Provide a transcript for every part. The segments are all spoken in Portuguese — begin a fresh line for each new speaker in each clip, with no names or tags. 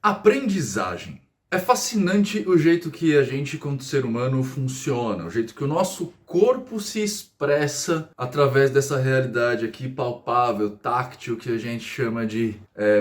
Aprendizagem. É fascinante o jeito que a gente, quanto ser humano, funciona, o jeito que o nosso corpo se expressa através dessa realidade aqui palpável, táctil, que a gente chama de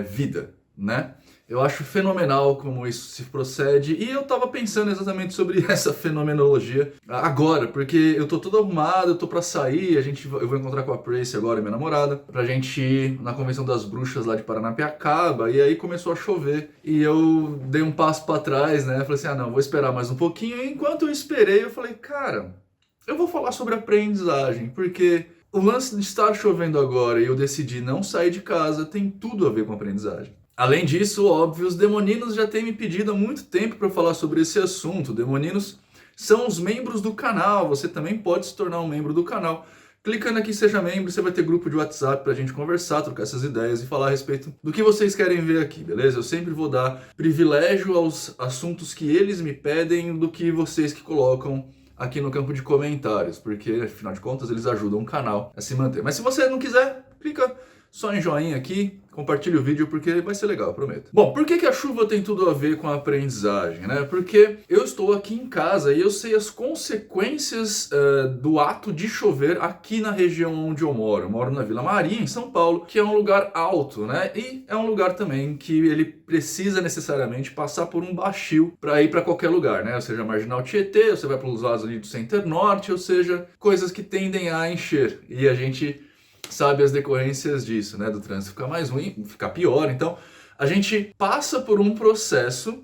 vida, né? Eu acho fenomenal como isso se procede e eu tava pensando exatamente sobre essa fenomenologia agora, porque eu tô todo arrumado, eu tô pra sair, eu vou encontrar com a Prace agora, minha namorada, pra gente ir na Convenção das Bruxas lá de Paranapiacaba, e aí começou a chover e eu dei um passo pra trás, né? Falei assim, não, vou esperar mais um pouquinho, e enquanto eu esperei, eu falei, cara, eu vou falar sobre aprendizagem, porque o lance de estar chovendo agora e eu decidi não sair de casa tem tudo a ver com aprendizagem. Além disso, óbvio, os demoninos já têm me pedido há muito tempo para falar sobre esse assunto. Demoninos são os membros do canal, você também pode se tornar um membro do canal. Clicando aqui Seja Membro, você vai ter grupo de WhatsApp pra gente conversar, trocar essas ideias e falar a respeito do que vocês querem ver aqui, beleza? Eu sempre vou dar privilégio aos assuntos que eles me pedem do que vocês que colocam aqui no campo de comentários, porque afinal de contas eles ajudam o canal a se manter. Mas se você não quiser, clica só em joinha aqui, compartilhe o vídeo porque vai ser legal, eu prometo. Bom, por que a chuva tem tudo a ver com a aprendizagem, né? Porque eu estou aqui em casa e eu sei as consequências do ato de chover aqui na região onde eu moro. Eu moro na Vila Maria, em São Paulo, que é um lugar alto, né? E é um lugar também que ele precisa necessariamente passar por um baixio para ir para qualquer lugar, né? Ou seja, Marginal Tietê, você vai para os lados ali do Center Norte, ou seja, coisas que tendem a encher. E a gente sabe as decorrências disso, né? Do trânsito ficar mais ruim, ficar pior. Então, a gente passa por um processo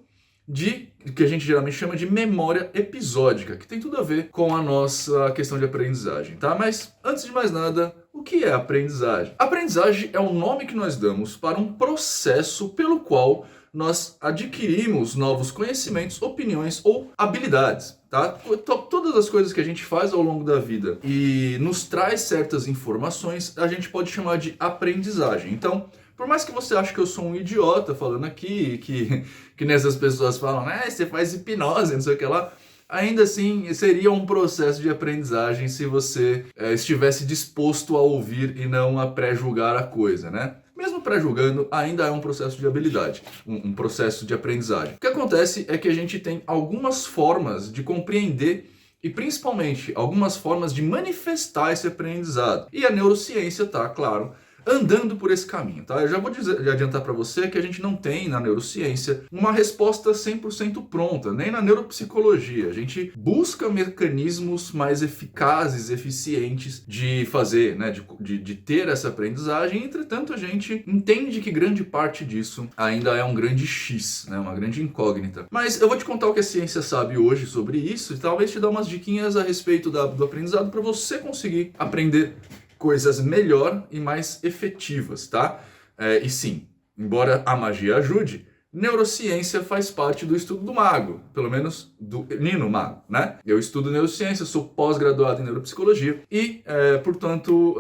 que a gente geralmente chama de memória episódica, que tem tudo a ver com a nossa questão de aprendizagem, tá? Mas, antes de mais nada, o que é aprendizagem? Aprendizagem é o nome que nós damos para um processo pelo qual nós adquirimos novos conhecimentos, opiniões ou habilidades, tá? Todas as coisas que a gente faz ao longo da vida e nos traz certas informações, a gente pode chamar de aprendizagem. Então, por mais que você ache que eu sou um idiota falando aqui, que nessas pessoas falam, você faz hipnose, não sei o que lá, ainda assim seria um processo de aprendizagem se você estivesse disposto a ouvir e não a pré-julgar a coisa, né? Mesmo pré-julgando, ainda é um processo de habilidade, um processo de aprendizagem. O que acontece é que a gente tem algumas formas de compreender e principalmente algumas formas de manifestar esse aprendizado. E a neurociência tá, claro, andando por esse caminho, tá? Eu já vou adiantar para você que a gente não tem na neurociência uma resposta 100% pronta, nem na neuropsicologia. A gente busca mecanismos mais eficazes, eficientes de fazer, né, de ter essa aprendizagem. Entretanto, a gente entende que grande parte disso ainda é um grande X, né, uma grande incógnita. Mas eu vou te contar o que a ciência sabe hoje sobre isso e talvez te dar umas diquinhas a respeito do aprendizado para você conseguir aprender coisas melhor e mais efetivas, tá? E sim, embora a magia ajude, neurociência faz parte do estudo do mago, pelo menos do Nino Mago, né? Eu estudo neurociência, sou pós-graduado em neuropsicologia e, portanto,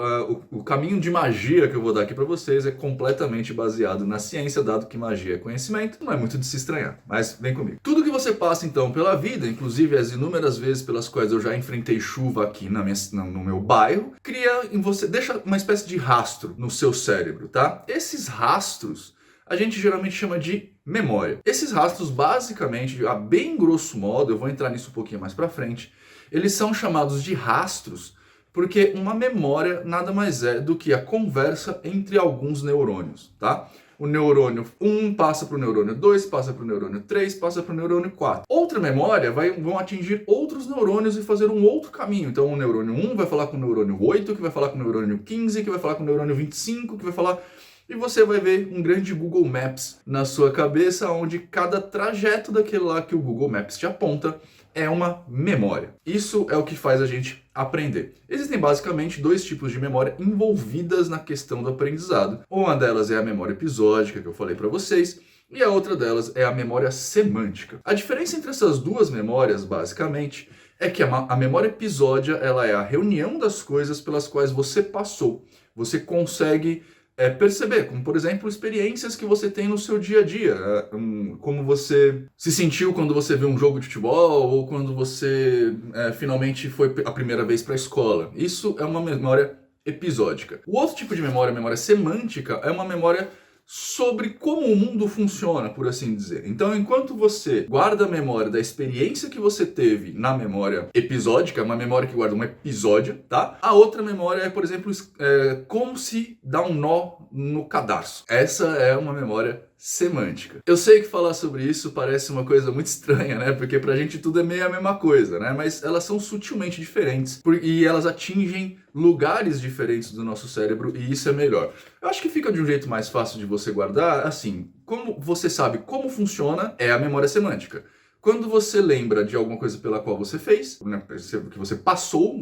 o caminho de magia que eu vou dar aqui para vocês é completamente baseado na ciência, dado que magia é conhecimento, não é muito de se estranhar, mas vem comigo. Tudo que você passa, então, pela vida, inclusive as inúmeras vezes pelas quais eu já enfrentei chuva aqui no meu bairro, cria em você, deixa uma espécie de rastro no seu cérebro, tá? Esses rastros a gente geralmente chama de memória. Esses rastros, basicamente, a bem grosso modo, eu vou entrar nisso um pouquinho mais pra frente, eles são chamados de rastros porque uma memória nada mais é do que a conversa entre alguns neurônios, tá? O neurônio 1 passa para o neurônio 2, passa para o neurônio 3, passa para o neurônio 4. Outra memória vão atingir outros neurônios e fazer um outro caminho. Então o neurônio 1 vai falar com o neurônio 8, que vai falar com o neurônio 15, que vai falar com o neurônio 25, que vai falar... E você vai ver um grande Google Maps na sua cabeça, onde cada trajeto daquele lá que o Google Maps te aponta é uma memória. Isso é o que faz a gente aprender. Existem basicamente dois tipos de memória envolvidas na questão do aprendizado. Uma delas é a memória episódica, que eu falei para vocês, e a outra delas é a memória semântica. A diferença entre essas duas memórias, basicamente, é que a memória episódia ela é a reunião das coisas pelas quais você passou. Você consegue perceber, como por exemplo, experiências que você tem no seu dia a dia, como você se sentiu quando você viu um jogo de futebol ou quando você finalmente foi a primeira vez para a escola. Isso é uma memória episódica. O outro tipo de memória, a memória semântica, é uma memória sobre como o mundo funciona, por assim dizer. Então, enquanto você guarda a memória da experiência que você teve na memória episódica, uma memória que guarda um episódio, tá? A outra memória é, por exemplo, como se dá um nó no cadarço. Essa é uma memória semântica. Eu sei que falar sobre isso parece uma coisa muito estranha, né? Porque pra gente tudo é meio a mesma coisa, né? Mas elas são sutilmente diferentes e elas atingem lugares diferentes do nosso cérebro e isso é melhor. Eu acho que fica de um jeito mais fácil de você guardar, assim, como você sabe como funciona, é a memória semântica. Quando você lembra de alguma coisa pela qual você fez, né, que você passou,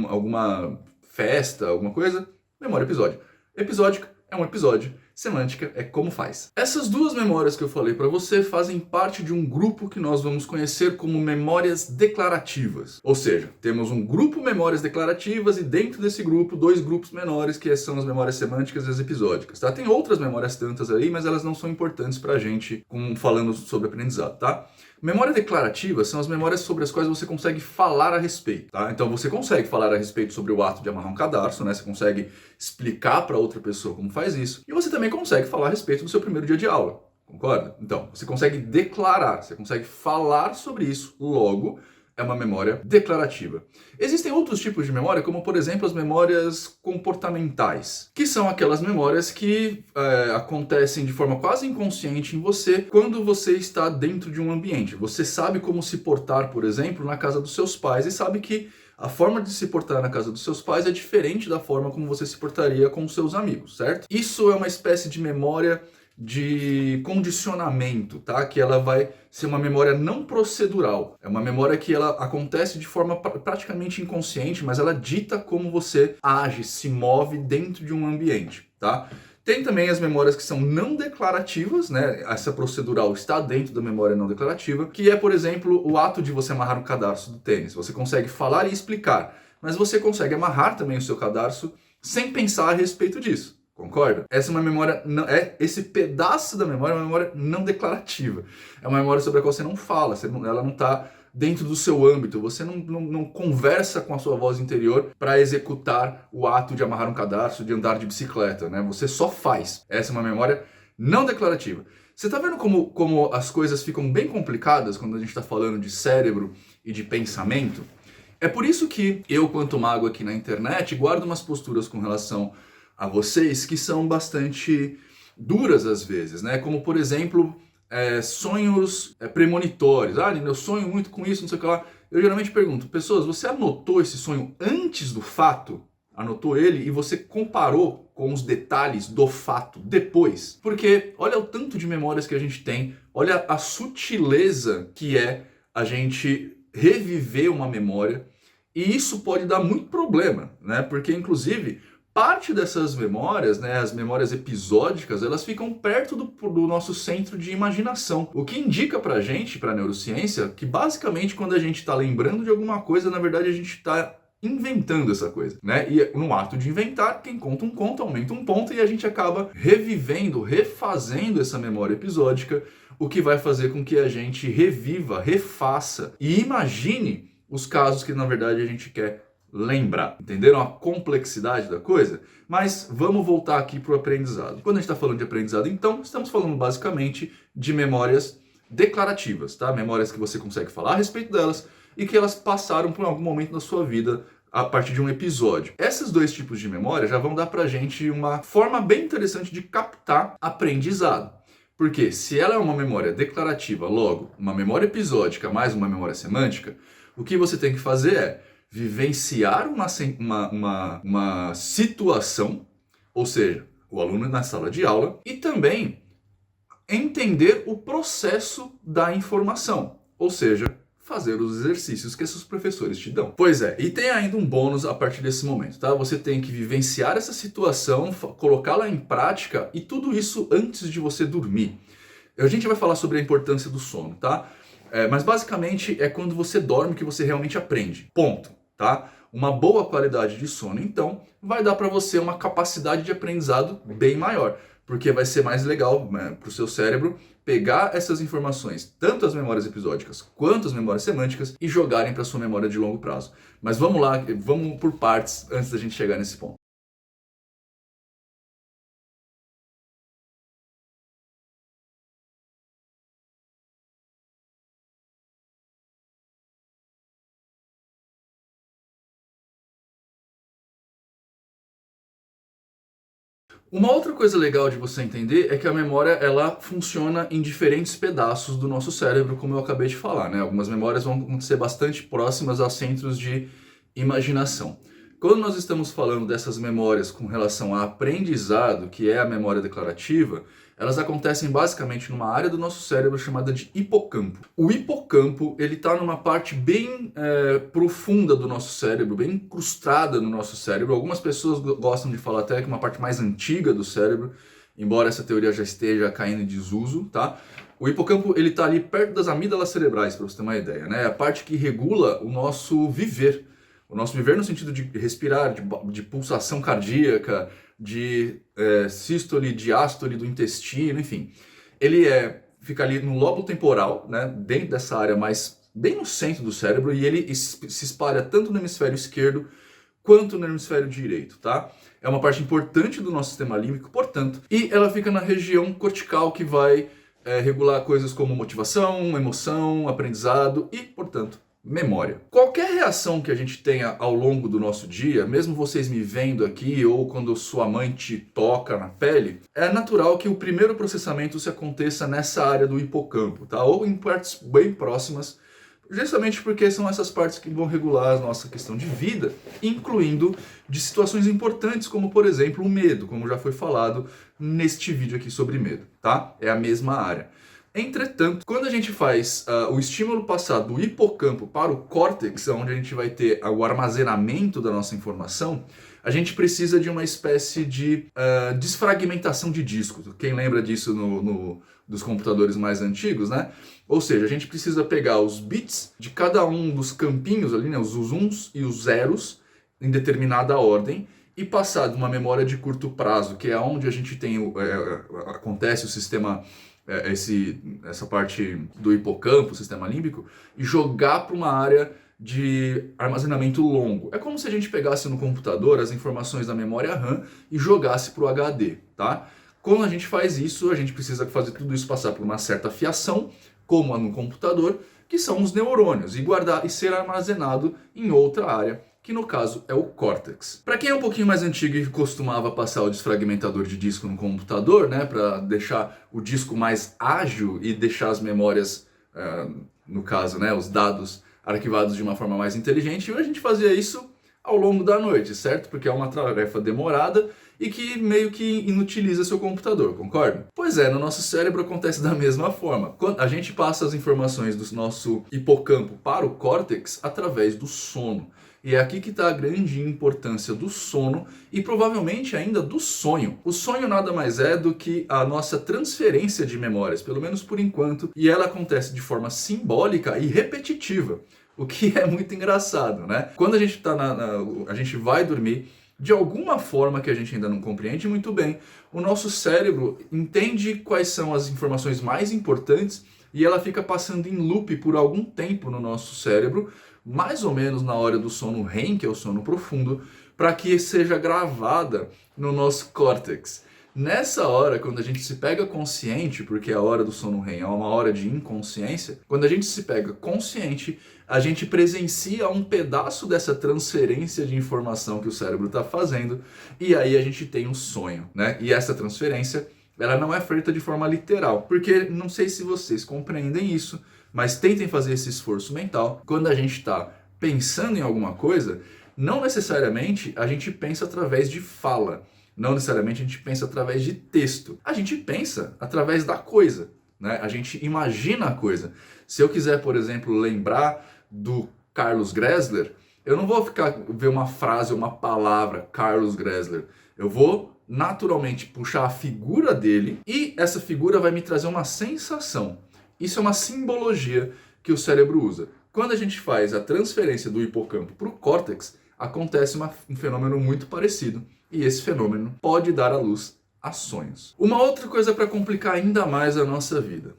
alguma festa, alguma coisa, memória episódio. Episódica é um episódio, semântica é como faz. Essas duas memórias que eu falei para você fazem parte de um grupo que nós vamos conhecer como memórias declarativas. Ou seja, temos um grupo memórias declarativas e dentro desse grupo, dois grupos menores que são as memórias semânticas e as episódicas, tá? Tem outras memórias tantas aí, mas elas não são importantes pra gente falando sobre aprendizado, tá? Memória declarativa são as memórias sobre as quais você consegue falar a respeito, tá? Então você consegue falar a respeito sobre o ato de amarrar um cadarço, né? Você consegue explicar para outra pessoa como faz isso. E você também consegue falar a respeito do seu primeiro dia de aula, concorda? Então, você consegue declarar, você consegue falar sobre isso, logo é uma memória declarativa. Existem outros tipos de memória, como por exemplo as memórias comportamentais, que são aquelas memórias que acontecem de forma quase inconsciente em você quando você está dentro de um ambiente. Você sabe como se portar, por exemplo, na casa dos seus pais e sabe que a forma de se portar na casa dos seus pais é diferente da forma como você se portaria com os seus amigos, certo? Isso é uma espécie de memória de condicionamento, tá? Que ela vai ser uma memória não procedural. É uma memória que ela acontece de forma praticamente inconsciente, mas ela dita como você age, se move dentro de um ambiente, tá? Tem também as memórias que são não declarativas, né? Essa procedural está dentro da memória não declarativa, que é, por exemplo, o ato de você amarrar um cadarço do tênis. Você consegue falar e explicar, mas você consegue amarrar também o seu cadarço sem pensar a respeito disso. Concorda? Essa é uma memória, esse pedaço da memória é uma memória não declarativa. É uma memória sobre a qual você não fala, ela não está dentro do seu âmbito, você não conversa com a sua voz interior para executar o ato de amarrar um cadarço, de andar de bicicleta, né? Você só faz. Essa é uma memória não declarativa. Você está vendo como as coisas ficam bem complicadas quando a gente está falando de cérebro e de pensamento? É por isso que eu, quanto mago aqui na internet, guardo umas posturas com relação a vocês que são bastante duras às vezes, né? Como, por exemplo, sonhos premonitórios. Ah, eu sonho muito com isso, não sei o que lá. Eu geralmente pergunto, pessoas, você anotou esse sonho antes do fato? Anotou ele e você comparou com os detalhes do fato depois? Porque olha o tanto de memórias que a gente tem, olha a sutileza que é a gente reviver uma memória, e isso pode dar muito problema, né? Porque, inclusive, parte dessas memórias, né, as memórias episódicas, elas ficam perto do nosso centro de imaginação. O que indica pra gente, pra neurociência, que basicamente quando a gente está lembrando de alguma coisa, na verdade a gente está inventando essa coisa, né? E no ato de inventar, quem conta um conto aumenta um ponto e a gente acaba revivendo, refazendo essa memória episódica, o que vai fazer com que a gente reviva, refaça e imagine os casos que na verdade a gente quer lembrar. Entenderam a complexidade da coisa? Mas vamos voltar aqui para o aprendizado. Quando a gente está falando de aprendizado, então, estamos falando basicamente de memórias declarativas, tá? Memórias que você consegue falar a respeito delas e que elas passaram por algum momento da sua vida a partir de um episódio. Esses dois tipos de memória já vão dar pra gente uma forma bem interessante de captar aprendizado. Porque se ela é uma memória declarativa, logo, uma memória episódica mais uma memória semântica, o que você tem que fazer é vivenciar uma situação, ou seja, o aluno na sala de aula, e também entender o processo da informação, ou seja, fazer os exercícios que esses professores te dão. Pois é, e tem ainda um bônus a partir desse momento, tá? Você tem que vivenciar essa situação, colocá-la em prática e tudo isso antes de você dormir. A gente vai falar sobre a importância do sono, tá? Mas basicamente é quando você dorme que você realmente aprende. Ponto, tá? Uma boa qualidade de sono, então, vai dar para você uma capacidade de aprendizado bem maior, porque vai ser mais legal, né, para o seu cérebro pegar essas informações, tanto as memórias episódicas quanto as memórias semânticas, e jogarem para sua memória de longo prazo. Mas vamos lá, vamos por partes antes da gente chegar nesse ponto. Uma outra coisa legal de você entender é que a memória ela funciona em diferentes pedaços do nosso cérebro, como eu acabei de falar, né? Algumas memórias vão ser bastante próximas a centros de imaginação. Quando nós estamos falando dessas memórias com relação a aprendizado, que é a memória declarativa, elas acontecem basicamente numa área do nosso cérebro chamada de hipocampo. O hipocampo ele está numa parte bem profunda do nosso cérebro, bem incrustada no nosso cérebro. Algumas pessoas gostam de falar até que é uma parte mais antiga do cérebro, embora essa teoria já esteja caindo em desuso, tá? O hipocampo ele está ali perto das amígdalas cerebrais, para você ter uma ideia, né? É a parte que regula o nosso viver. O nosso viver no sentido de respirar, de pulsação cardíaca, de sístole, diástole do intestino, enfim. Ele fica ali no lobo temporal, né, dentro dessa área mais bem no centro do cérebro, e ele se espalha tanto no hemisfério esquerdo quanto no hemisfério direito, tá? É uma parte importante do nosso sistema límbico, portanto, e ela fica na região cortical que vai regular coisas como motivação, emoção, aprendizado e, portanto, memória. Qualquer reação que a gente tenha ao longo do nosso dia, mesmo vocês me vendo aqui ou quando sua mãe te toca na pele, é natural que o primeiro processamento se aconteça nessa área do hipocampo, tá? Ou em partes bem próximas, justamente porque são essas partes que vão regular a nossa questão de vida, incluindo de situações importantes, como por exemplo o medo, como já foi falado neste vídeo aqui sobre medo, tá? É a mesma área. Entretanto, quando a gente faz o estímulo passar do hipocampo para o córtex, onde a gente vai ter o armazenamento da nossa informação, a gente precisa de uma espécie de desfragmentação de disco. Quem lembra disso dos computadores mais antigos, né? Ou seja, a gente precisa pegar os bits de cada um dos campinhos ali, né? Os uns e os zeros, em determinada ordem, e passar de uma memória de curto prazo, que é onde a gente tem acontece o sistema essa parte do hipocampo, o sistema límbico, e jogar para uma área de armazenamento longo. É como se a gente pegasse no computador as informações da memória RAM e jogasse para o HD, tá? Quando a gente faz isso, a gente precisa fazer tudo isso passar por uma certa fiação, como no computador, que são os neurônios, e guardar e ser armazenado em outra área, que no caso é o córtex. Para quem é um pouquinho mais antigo e costumava passar o desfragmentador de disco no computador, né, para deixar o disco mais ágil e deixar as memórias, no caso, né, os dados arquivados de uma forma mais inteligente, a gente fazia isso ao longo da noite, certo? Porque é uma tarefa demorada e que meio que inutiliza seu computador, concorda? Pois é, no nosso cérebro acontece da mesma forma. Quando a gente passa as informações do nosso hipocampo para o córtex através do sono. E é aqui que está a grande importância do sono e provavelmente ainda do sonho. O sonho nada mais é do que a nossa transferência de memórias, pelo menos por enquanto, e ela acontece de forma simbólica e repetitiva, o que é muito engraçado, né? Quando a gente a gente vai dormir, de alguma forma que a gente ainda não compreende muito bem, o nosso cérebro entende quais são as informações mais importantes e ela fica passando em loop por algum tempo no nosso cérebro, mais ou menos na hora do sono REM, que é o sono profundo, para que seja gravada no nosso córtex. Nessa hora, quando a gente se pega consciente, porque a hora do sono REM é uma hora de inconsciência, quando a gente se pega consciente, a gente presencia um pedaço dessa transferência de informação que o cérebro está fazendo, e aí a gente tem um sonho, né? E essa transferência, ela não é feita de forma literal, porque não sei se vocês compreendem isso, mas tentem fazer esse esforço mental. Quando a gente está pensando em alguma coisa, não necessariamente a gente pensa através de fala, não necessariamente a gente pensa através de texto. A gente pensa através da coisa, né? A gente imagina a coisa. Se eu quiser, por exemplo, lembrar do Carlos Gräsler, eu não vou ver uma frase ou uma palavra Carlos Gräsler. Eu vou naturalmente puxar a figura dele e essa figura vai me trazer uma sensação. Isso é uma simbologia que o cérebro usa. Quando a gente faz a transferência do hipocampo para o córtex, acontece um fenômeno muito parecido. E esse fenômeno pode dar à luz a sonhos. Uma outra coisa para complicar ainda mais a nossa vida.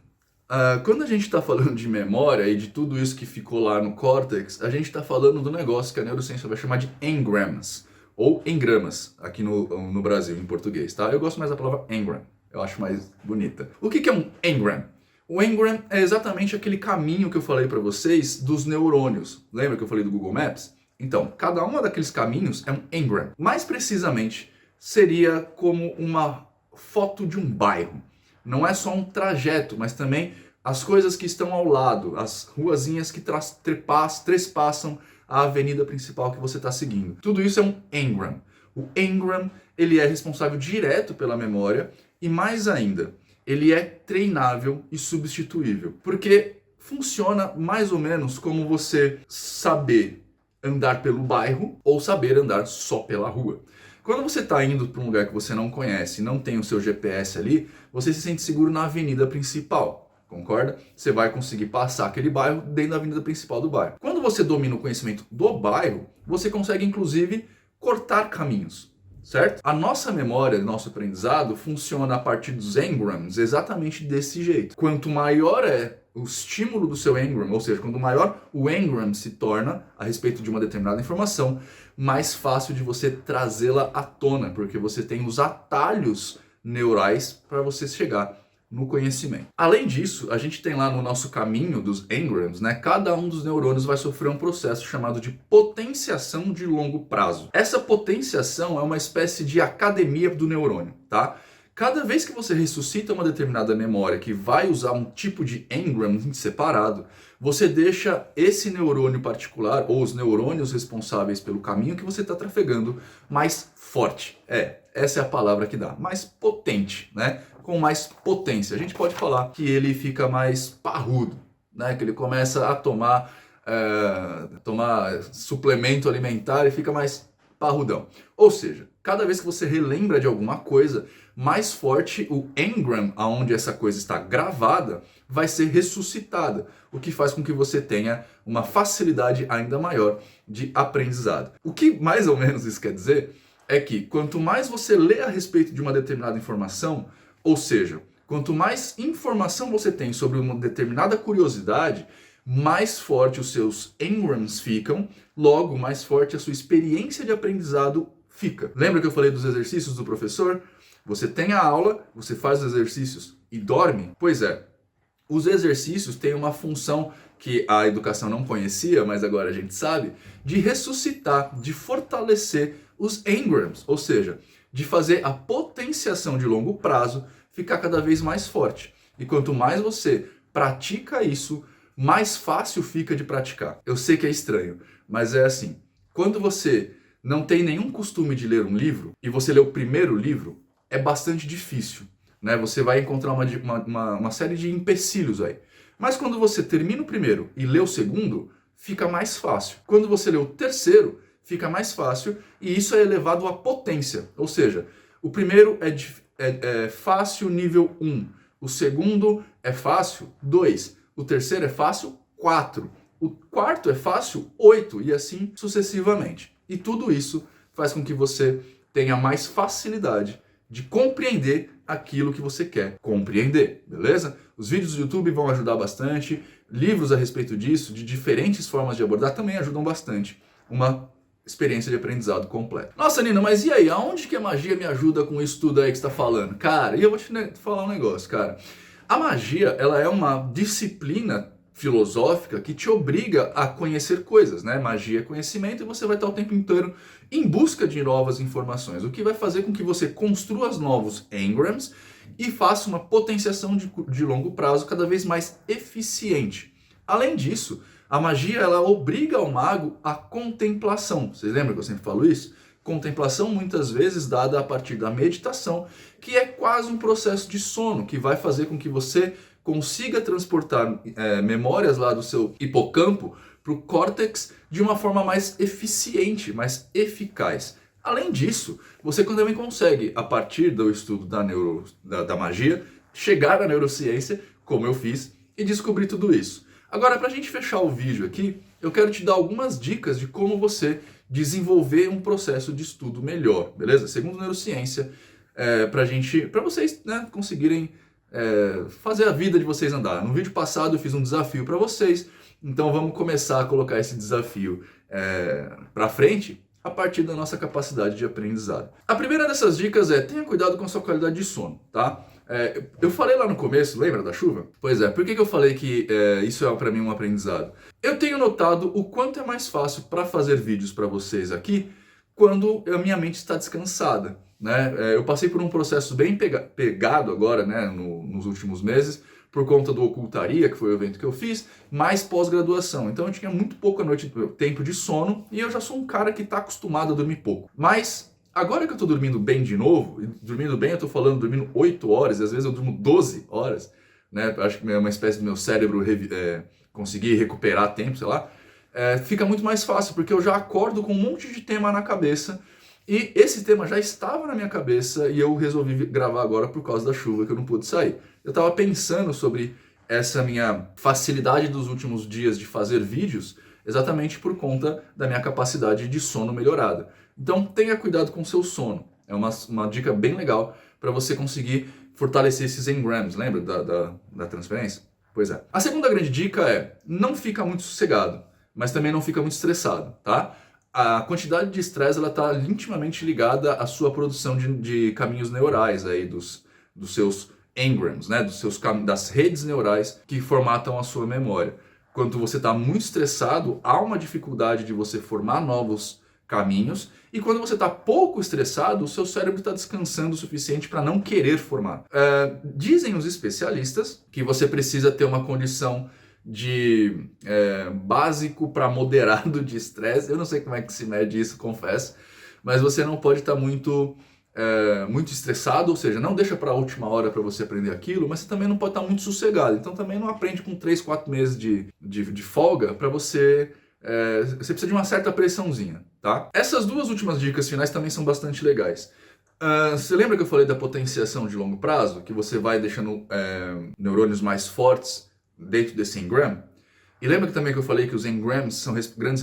Quando a gente está falando de memória e de tudo isso que ficou lá no córtex, a gente está falando do negócio que a neurociência vai chamar de engrams, ou engramas, aqui no Brasil, em português, tá? Eu gosto mais da palavra engram, eu acho mais bonita. O que é um engram? O engram é exatamente aquele caminho que eu falei para vocês dos neurônios. Lembra que eu falei do Google Maps? Então, cada um daqueles caminhos é um engram. Mais precisamente, seria como uma foto de um bairro. Não é só um trajeto, mas também as coisas que estão ao lado, as ruazinhas que trespassam a avenida principal que você está seguindo. Tudo isso é um engram. O engram, ele é responsável direto pela memória e mais ainda, ele é treinável e substituível. Porque funciona mais ou menos como você saber andar pelo bairro ou saber andar só pela rua. Quando você está indo para um lugar que você não conhece, não tem o seu GPS ali, você se sente seguro na avenida principal, concorda? Você vai conseguir passar aquele bairro dentro da avenida principal do bairro. Quando você domina o conhecimento do bairro, você consegue inclusive cortar caminhos, certo? A nossa memória, nosso aprendizado, funciona a partir dos engrams exatamente desse jeito. Quanto maior é o estímulo do seu engram, ou seja, quanto maior o engram se torna a respeito de uma determinada informação, mais fácil de você trazê-la à tona, porque você tem os atalhos neurais para você chegar no conhecimento. Além disso, a gente tem lá no nosso caminho dos engrams, né? Cada um dos neurônios vai sofrer um processo chamado de potenciação de longo prazo. Essa potenciação é uma espécie de academia do neurônio, tá? Cada vez que você ressuscita uma determinada memória que vai usar um tipo de engram separado, você deixa esse neurônio particular, ou os neurônios responsáveis pelo caminho que você está trafegando, mais forte. Essa é a palavra que dá. Mais potente, né? Com mais potência. A gente pode falar que ele fica mais parrudo, né? Que ele começa a tomar suplemento alimentar e fica mais parrudão. Ou seja, cada vez que você relembra de alguma coisa, mais forte o engram aonde essa coisa está gravada vai ser ressuscitada, o que faz com que você tenha uma facilidade ainda maior de aprendizado. O que mais ou menos isso quer dizer é que quanto mais você lê a respeito de uma determinada informação, ou seja, quanto mais informação você tem sobre uma determinada curiosidade, mais forte os seus engrams ficam, logo mais forte a sua experiência de aprendizado fica. Lembra que eu falei dos exercícios do professor? Você tem a aula, você faz os exercícios e dorme? Pois é, os exercícios têm uma função que a educação não conhecia, mas agora a gente sabe, de ressuscitar, de fortalecer os engrams, ou seja, de fazer a potenciação de longo prazo ficar cada vez mais forte. E quanto mais você pratica isso, mais fácil fica de praticar. Eu sei que é estranho, mas é assim. Quando você não tem nenhum costume de ler um livro e você lê o primeiro livro, é bastante difícil, né? Você vai encontrar uma série de empecilhos aí. Mas quando você termina o primeiro e lê o segundo, fica mais fácil. Quando você lê o terceiro, fica mais fácil e isso é elevado à potência. Ou seja, o primeiro é fácil nível 1, o segundo é fácil 2, o terceiro é fácil 4, o quarto é fácil 8 e assim sucessivamente. E tudo isso faz com que você tenha mais facilidade de compreender aquilo que você quer compreender, beleza? Os vídeos do YouTube vão ajudar bastante, livros a respeito disso, de diferentes formas de abordar, também ajudam bastante uma experiência de aprendizado completa. Nossa, Nina, mas e aí? Aonde que a magia me ajuda com isso tudo aí que você está falando? Cara, e eu vou te falar um negócio, cara. A magia, ela é uma disciplina filosófica que te obriga a conhecer coisas, né? Magia é conhecimento e você vai estar o tempo inteiro em busca de novas informações, o que vai fazer com que você construa novos engrams e faça uma potenciação de longo prazo cada vez mais eficiente. Além disso, a magia ela obriga o mago à contemplação. Vocês lembram que eu sempre falo isso? Contemplação muitas vezes dada a partir da meditação, que é quase um processo de sono, que vai fazer com que você consiga transportar memórias lá do seu hipocampo para o córtex de uma forma mais eficiente, mais eficaz. Além disso, você também consegue, a partir do estudo da magia, chegar à neurociência, como eu fiz, e descobrir tudo isso. Agora, para a gente fechar o vídeo aqui, eu quero te dar algumas dicas de como você um processo de estudo melhor, beleza? Segundo neurociência, para vocês, né, conseguirem fazer a vida de vocês andar. No vídeo passado eu fiz um desafio para vocês, então vamos começar a colocar esse desafio para frente a partir da nossa capacidade de aprendizado. A primeira dessas dicas é: tenha cuidado com a sua qualidade de sono, tá? Eu falei lá no começo, lembra da chuva? Pois é, por que eu falei que isso é para mim um aprendizado? Eu tenho notado o quanto é mais fácil para fazer vídeos para vocês aqui quando a minha mente está descansada. né? Eu passei por um processo bem pegado agora, né, nos últimos meses, por conta do Ocultaria, que foi o evento que eu fiz, mais pós-graduação. Então eu tinha muito pouca tempo de sono e eu já sou um cara que está acostumado a dormir pouco. Mas agora que eu tô dormindo bem de novo, e dormindo bem eu tô falando dormindo 8 horas, e às vezes eu durmo 12 horas, né? Acho que é uma espécie do meu cérebro conseguir recuperar tempo, sei lá. Fica muito mais fácil, porque eu já acordo com um monte de tema na cabeça, e esse tema já estava na minha cabeça e eu resolvi gravar agora por causa da chuva que eu não pude sair. Eu estava pensando sobre essa minha facilidade dos últimos dias de fazer vídeos exatamente por conta da minha capacidade de sono melhorada. Então tenha cuidado com o seu sono. É uma dica bem legal para você conseguir fortalecer esses engrams. Lembra da transferência? Pois é. A segunda grande dica é: não fica muito sossegado, mas também não fica muito estressado, tá? A quantidade de estresse está intimamente ligada à sua produção de caminhos neurais, aí, dos seus engrams, né? Das redes neurais que formatam a sua memória. Quando você está muito estressado, há uma dificuldade de você formar novos caminhos, e quando você está pouco estressado, o seu cérebro está descansando o suficiente para não querer formar. Dizem os especialistas que você precisa ter uma condição de básico para moderado de estresse. Eu não sei como é que se mede isso, confesso, mas você não pode estar muito estressado, ou seja, não deixa para a última hora para você aprender aquilo, mas você também não pode estar muito sossegado. Então também não aprende com 3, 4 meses de folga para você... você precisa de uma certa pressãozinha, tá? Essas duas últimas dicas finais também são bastante legais. Você lembra que eu falei da potenciação de longo prazo? Que você vai deixando neurônios mais fortes dentro desse engram? E lembra também que eu falei que os engrams são grandes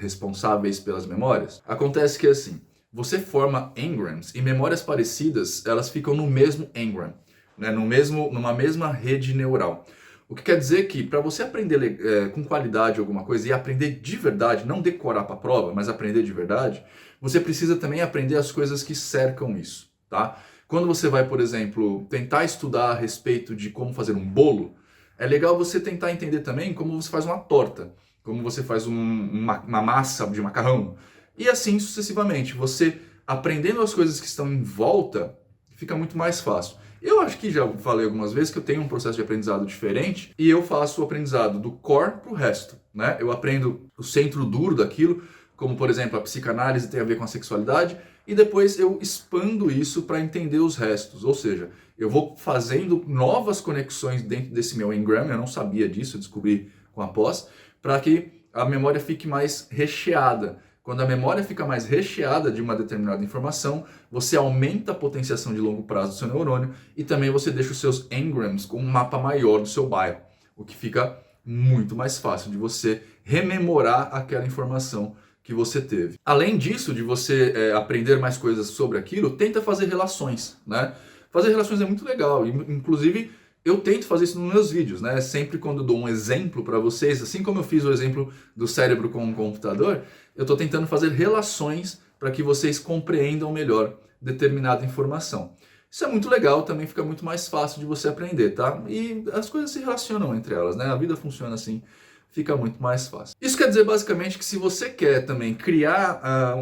responsáveis pelas memórias? Acontece que assim, você forma engrams e memórias parecidas, elas ficam no mesmo engram, né? Numa mesma rede neural. O que quer dizer que para você aprender com qualidade alguma coisa e aprender de verdade, não decorar para a prova, mas aprender de verdade, você precisa também aprender as coisas que cercam isso, tá? Quando você vai, por exemplo, tentar estudar a respeito de como fazer um bolo, é legal você tentar entender também como você faz uma torta, como você faz uma massa de macarrão, e assim sucessivamente. Você aprendendo as coisas que estão em volta, fica muito mais fácil. Eu acho que já falei algumas vezes que eu tenho um processo de aprendizado diferente e eu faço o aprendizado do core para o resto, né? Eu aprendo o centro duro daquilo, como por exemplo a psicanálise tem a ver com a sexualidade, e depois eu expando isso para entender os restos, ou seja, eu vou fazendo novas conexões dentro desse meu engram, eu não sabia disso, eu descobri com a pós, para que a memória fique mais recheada. Quando a memória fica mais recheada de uma determinada informação, você aumenta a potenciação de longo prazo do seu neurônio e também você deixa os seus engrams com um mapa maior do seu bairro, o que fica muito mais fácil de você rememorar aquela informação que você teve. Além disso, de você aprender mais coisas sobre aquilo, tenta fazer relações, né? Fazer relações é muito legal, inclusive eu tento fazer isso nos meus vídeos, né? Sempre quando eu dou um exemplo para vocês, assim como eu fiz o exemplo do cérebro com um computador, eu estou tentando fazer relações para que vocês compreendam melhor determinada informação. Isso é muito legal, também fica muito mais fácil de você aprender, tá? E as coisas se relacionam entre elas, né? A vida funciona assim, fica muito mais fácil. Isso quer dizer basicamente que se você quer também criar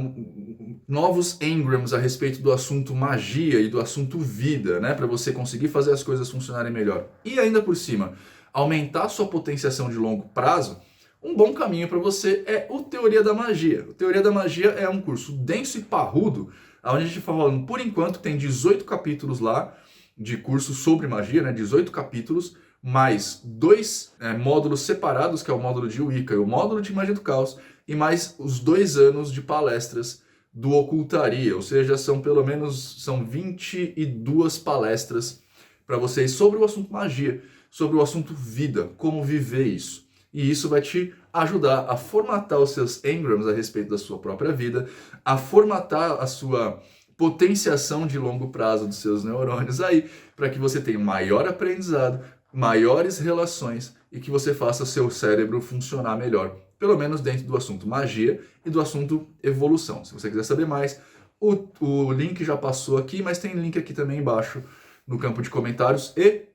novos engrams a respeito do assunto magia e do assunto vida, né, para você conseguir fazer as coisas funcionarem melhor e ainda por cima aumentar sua potenciação de longo prazo, um bom caminho para você é o Teoria da Magia. O Teoria da Magia é um curso denso e parrudo, onde a gente está falando, por enquanto, tem 18 capítulos lá de curso sobre magia, né, 18 capítulos, mais 2 módulos separados, que é o módulo de Wicca e o módulo de Magia do Caos, e mais os 2 anos de palestras do Ocultaria, ou seja, são 22 palestras para vocês sobre o assunto magia, sobre o assunto vida, como viver isso. E isso vai te ajudar a formatar os seus engrams a respeito da sua própria vida, a formatar a sua potenciação de longo prazo dos seus neurônios aí, para que você tenha maior aprendizado, maiores relações e que você faça seu cérebro funcionar melhor, pelo menos dentro do assunto magia e do assunto evolução. Se você quiser saber mais, o link já passou aqui, mas tem link aqui também embaixo no campo de comentários e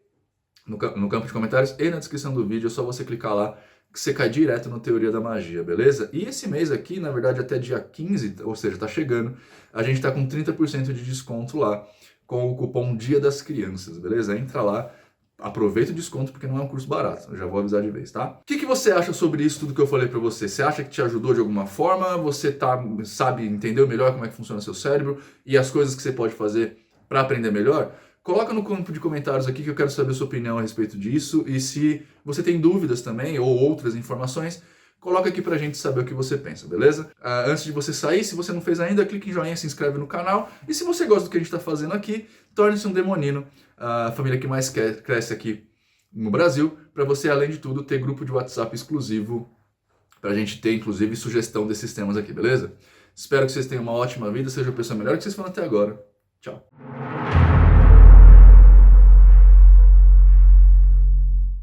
na descrição do vídeo. É só você clicar lá que você cai direto no Teoria da Magia, beleza? E esse mês aqui, na verdade até dia 15, ou seja, tá chegando, a gente tá com 30% de desconto lá, com o cupom Dia das Crianças, beleza? Entra lá, aproveita o desconto porque não é um curso barato, eu já vou avisar de vez, tá? O que você acha sobre isso tudo que eu falei pra você? Você acha que te ajudou de alguma forma? Você sabe, entendeu melhor como é que funciona seu cérebro e as coisas que você pode fazer para aprender melhor? Coloca no campo de comentários aqui que eu quero saber a sua opinião a respeito disso, e se você tem dúvidas também ou outras informações, coloca aqui pra gente saber o que você pensa, beleza? Antes de você sair, se você não fez ainda, clique em joinha, se inscreve no canal, e se você gosta do que a gente está fazendo aqui, torne-se um demonino, a família que mais cresce aqui no Brasil, para você, além de tudo, ter grupo de WhatsApp exclusivo, pra gente ter, inclusive, sugestão desses temas aqui, beleza? Espero que vocês tenham uma ótima vida, seja a pessoa melhor que vocês foram até agora. Tchau!